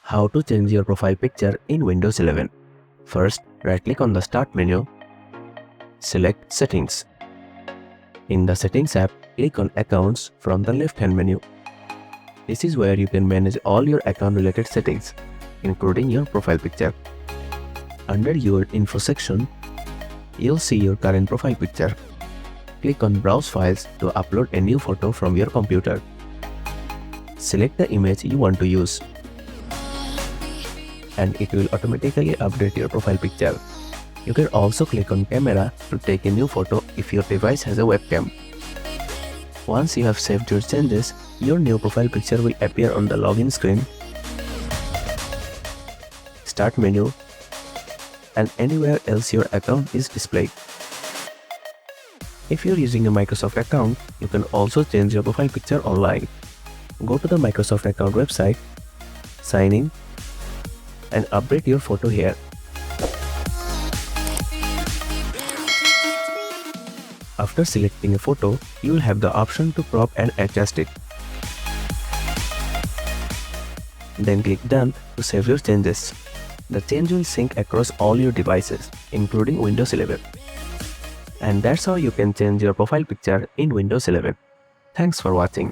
How to change your profile picture in Windows 11. First, right-click on the Start menu. Select Settings. In the Settings app, click on Accounts from the left-hand menu. This is where you can manage all your account-related settings, including your profile picture. Under your Info section, you'll see your current profile picture. Click on Browse Files to upload a new photo from your computer. Select the image you want to use, and it will automatically update your profile picture. You can also click on Camera to take a new photo if your device has a webcam. Once you have saved your changes, your new profile picture will appear on the login screen, Start menu, and anywhere else your account is displayed. If you're using a Microsoft account, you can also change your profile picture online. Go to the Microsoft account website, sign in, and update your photo here. After selecting a photo, you will have the option to crop and adjust it. Then click Done to save your changes. The change will sync across all your devices, including Windows 11. And that's how you can change your profile picture in Windows 11. Thanks for watching.